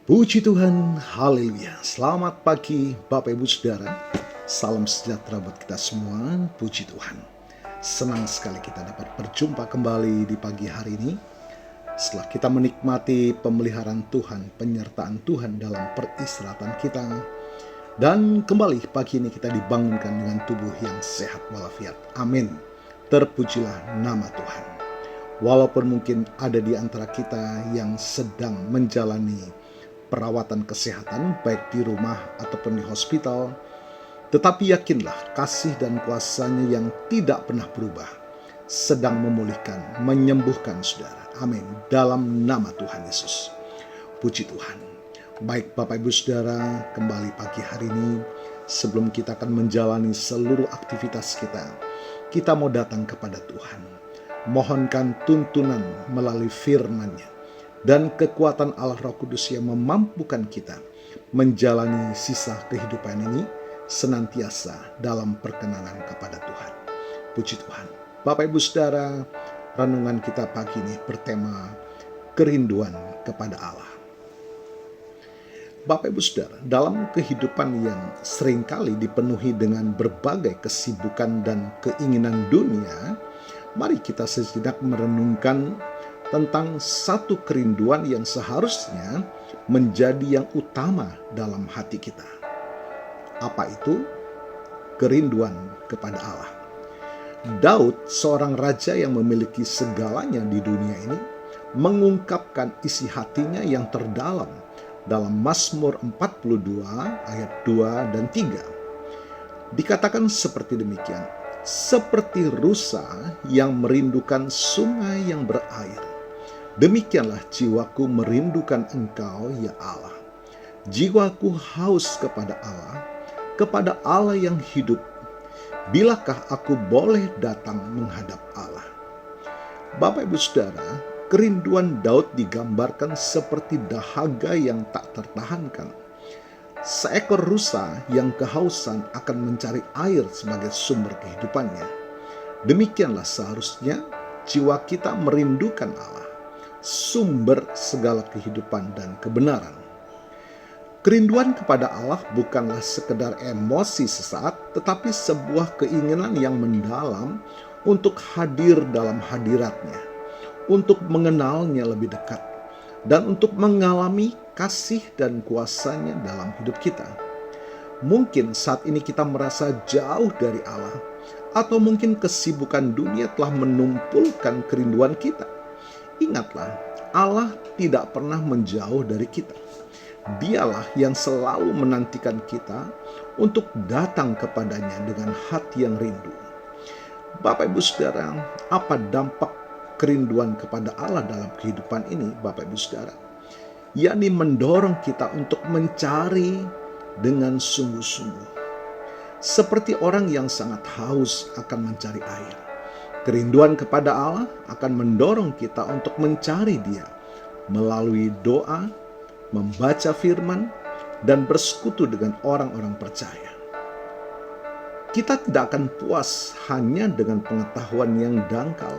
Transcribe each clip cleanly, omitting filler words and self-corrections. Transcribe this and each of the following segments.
Puji Tuhan, haleluya. Selamat pagi Bapak Ibu Saudara. Salam sejahtera buat kita semua, puji Tuhan. Senang sekali kita dapat berjumpa kembali di pagi hari ini. Setelah kita menikmati pemeliharaan Tuhan, penyertaan Tuhan dalam peristirahatan kita. Dan kembali pagi ini kita dibangunkan dengan tubuh yang sehat walafiat. Amin. Terpujilah nama Tuhan. Walaupun mungkin ada di antara kita yang sedang menjalani perawatan kesehatan baik di rumah ataupun di hospital, tetapi yakinlah kasih dan kuasa-Nya yang tidak pernah berubah sedang memulihkan, menyembuhkan saudara. Amin. Dalam nama Tuhan Yesus. Puji Tuhan. Baik Bapak Ibu Saudara, kembali pagi hari ini sebelum kita akan menjalani seluruh aktivitas kita mau datang kepada Tuhan. Mohonkan tuntunan melalui firman-Nya dan kekuatan Allah Roh Kudus yang memampukan kita menjalani sisa kehidupan ini senantiasa dalam perkenanan kepada Tuhan. Puji Tuhan. Bapak Ibu Saudara, renungan kita pagi ini bertema kerinduan kepada Allah. Bapak Ibu Saudara, dalam kehidupan yang seringkali dipenuhi dengan berbagai kesibukan dan keinginan dunia, mari kita sejenak merenungkan tentang satu kerinduan yang seharusnya menjadi yang utama dalam hati kita. Apa itu? Kerinduan kepada Allah. Daud, seorang raja yang memiliki segalanya di dunia ini, mengungkapkan isi hatinya yang terdalam dalam Mazmur 42 ayat 2 dan 3. Dikatakan seperti demikian, seperti rusa yang merindukan sungai yang berair, demikianlah jiwaku merindukan Engkau, ya Allah. Jiwaku haus kepada Allah yang hidup. Bilakah aku boleh datang menghadap Allah? Bapak Ibu Saudara, kerinduan Daud digambarkan seperti dahaga yang tak tertahankan. Seekor rusa yang kehausan akan mencari air sebagai sumber kehidupannya. Demikianlah seharusnya jiwa kita merindukan Allah, sumber segala kehidupan dan kebenaran. Kerinduan kepada Allah bukanlah sekedar emosi sesaat, tetapi sebuah keinginan yang mendalam untuk hadir dalam hadirat-Nya, untuk mengenalnya lebih dekat, dan untuk mengalami kasih dan kuasa-Nya dalam hidup kita. Mungkin saat ini kita merasa jauh dari Allah, atau mungkin kesibukan dunia telah menumpulkan kerinduan kita. Ingatlah, Allah tidak pernah menjauh dari kita. Dialah yang selalu menantikan kita untuk datang kepadanya dengan hati yang rindu. Bapak Ibu Saudara, apa dampak kerinduan kepada Allah dalam kehidupan ini, Bapak Ibu Saudara? Yakni mendorong kita untuk mencari dengan sungguh-sungguh. Seperti orang yang sangat haus akan mencari air. Kerinduan kepada Allah akan mendorong kita untuk mencari Dia melalui doa, membaca firman, dan bersekutu dengan orang-orang percaya. Kita tidak akan puas hanya dengan pengetahuan yang dangkal,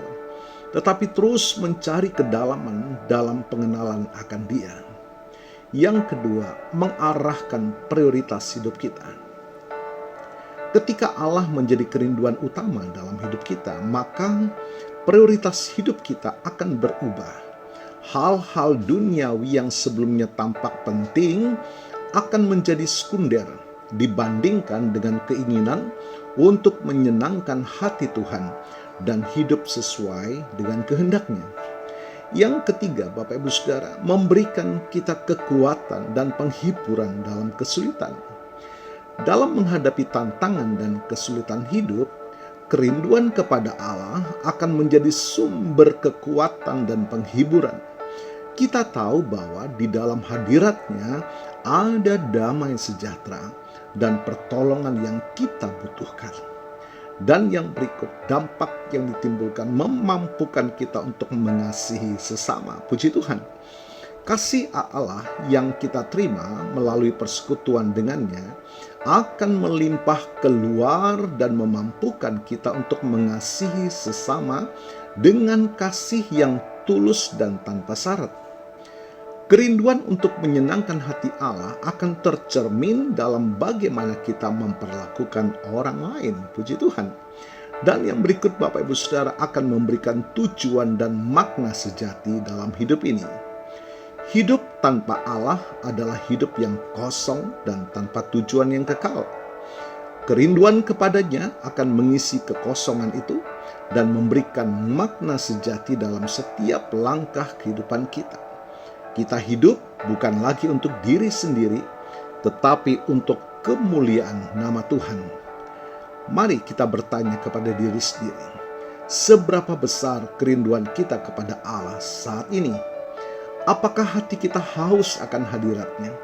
tetapi terus mencari kedalaman dalam pengenalan akan Dia. Yang kedua, mengarahkan prioritas hidup kita. Ketika Allah menjadi kerinduan utama dalam hidup kita, maka prioritas hidup kita akan berubah. Hal-hal duniawi yang sebelumnya tampak penting akan menjadi sekunder dibandingkan dengan keinginan untuk menyenangkan hati Tuhan dan hidup sesuai dengan kehendak-Nya. Yang ketiga, Bapak Ibu Saudara, memberikan kita kekuatan dan penghiburan dalam kesulitan. Dalam menghadapi tantangan dan kesulitan hidup, kerinduan kepada Allah akan menjadi sumber kekuatan dan penghiburan. Kita tahu bahwa di dalam hadirat-Nya ada damai sejahtera dan pertolongan yang kita butuhkan. Dan yang berikut, dampak yang ditimbulkan memampukan kita untuk mengasihi sesama. Puji Tuhan. Kasih Allah yang kita terima melalui persekutuan dengannya akan melimpah keluar dan memampukan kita untuk mengasihi sesama dengan kasih yang tulus dan tanpa syarat. Kerinduan untuk menyenangkan hati Allah akan tercermin dalam bagaimana kita memperlakukan orang lain. Puji Tuhan. Dan yang berikut Bapak Ibu Saudara akan memberikan tujuan dan makna sejati dalam hidup ini. Hidup tanpa Allah adalah hidup yang kosong dan tanpa tujuan yang kekal. Kerinduan kepadanya akan mengisi kekosongan itu dan memberikan makna sejati dalam setiap langkah kehidupan kita. Kita hidup bukan lagi untuk diri sendiri, tetapi untuk kemuliaan nama Tuhan. Mari kita bertanya kepada diri sendiri, seberapa besar kerinduan kita kepada Allah saat ini? Apakah hati kita haus akan hadirat-Nya?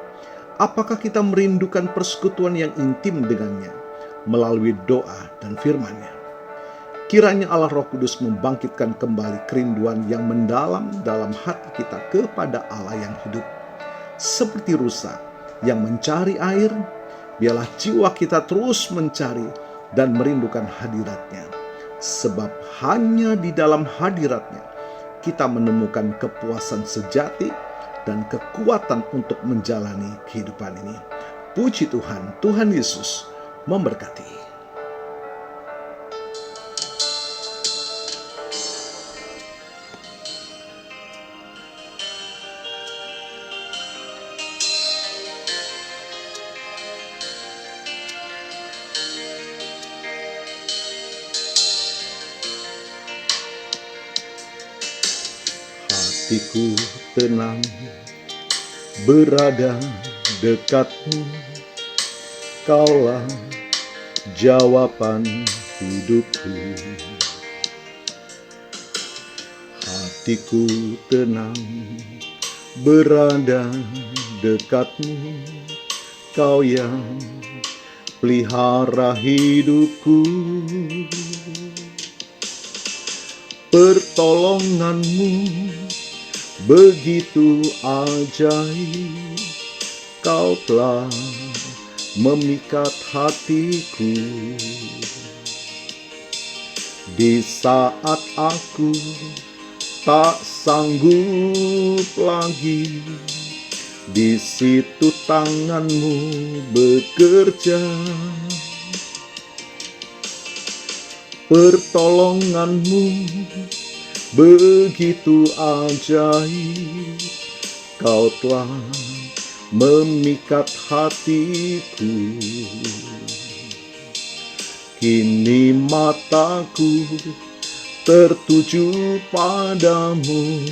Apakah kita merindukan persekutuan yang intim dengannya melalui doa dan firman-Nya? Kiranya Allah Roh Kudus membangkitkan kembali kerinduan yang mendalam dalam hati kita kepada Allah yang hidup. Seperti rusa yang mencari air, biarlah jiwa kita terus mencari dan merindukan hadirat-Nya. Sebab hanya di dalam hadirat-Nya kita menemukan kepuasan sejati dan kekuatan untuk menjalani kehidupan ini. Puji Tuhan, Tuhan Yesus memberkati. Hatiku tenang berada dekatmu, Kaulah jawaban hidupku. Hatiku tenang berada dekatmu, Kau yang pelihara hidupku. Pertolonganmu begitu ajaib, Kau telah memikat hatiku. Di saat aku tak sanggup lagi, di situ tanganmu bekerja. Pertolonganmu begitu ajaib, Kau telah memikat hatiku. Kini mataku tertuju padamu,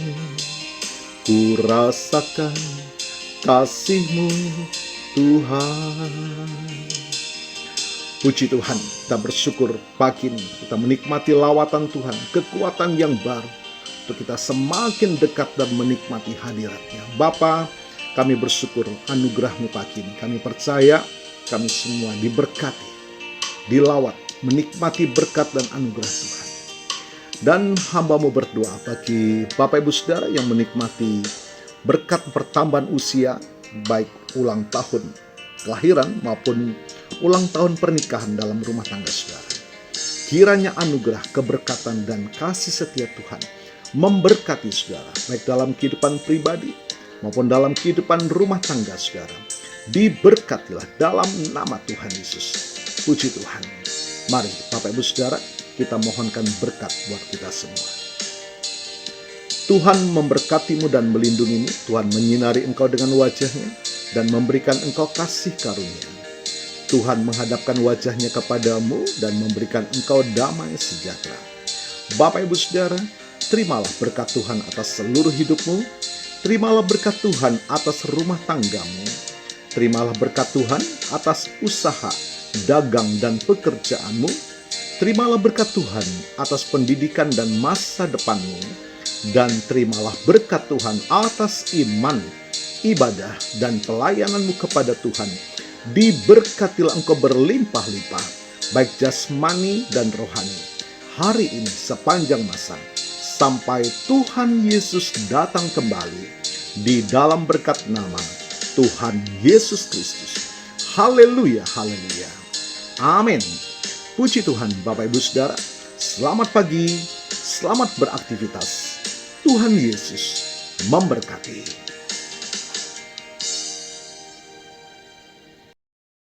ku rasakan kasih-Mu Tuhan. Puji Tuhan, kita bersyukur pagi ini kita menikmati lawatan Tuhan, kekuatan yang baru untuk kita semakin dekat dan menikmati hadirat-Nya. Bapa, kami bersyukur anugerah-Mu pagi ini. Kami percaya kami semua diberkati, dilawat, menikmati berkat dan anugerah Tuhan. Dan hamba-Mu berdoa bagi Bapak Ibu Saudara yang menikmati berkat pertambahan usia, baik ulang tahun kelahiran maupun ulang tahun pernikahan dalam rumah tangga saudara. Kiranya anugerah, keberkatan, dan kasih setia Tuhan memberkati saudara, baik dalam kehidupan pribadi maupun dalam kehidupan rumah tangga saudara. Diberkatilah dalam nama Tuhan Yesus. Puji Tuhan. Mari Bapak Ibu Saudara, kita mohonkan berkat buat kita semua. Tuhan memberkatimu dan melindungimu. Tuhan menyinari engkau dengan wajah-Nya dan memberikan engkau kasih karunia. Tuhan menghadapkan wajah-Nya kepadamu dan memberikan engkau damai sejahtera. Bapak Ibu Saudara, terimalah berkat Tuhan atas seluruh hidupmu. Terimalah berkat Tuhan atas rumah tanggamu. Terimalah berkat Tuhan atas usaha, dagang, dan pekerjaanmu. Terimalah berkat Tuhan atas pendidikan dan masa depanmu. Dan terimalah berkat Tuhan atas iman, ibadah, dan pelayananmu kepada Tuhan. Diberkatilah engkau berlimpah-limpah, baik jasmani dan rohani, hari ini sepanjang masa, sampai Tuhan Yesus datang kembali, di dalam berkat nama Tuhan Yesus Kristus. Haleluya, haleluya. Amin. Puji Tuhan Bapak Ibu Saudara. Selamat pagi, selamat beraktivitas. Tuhan Yesus memberkati.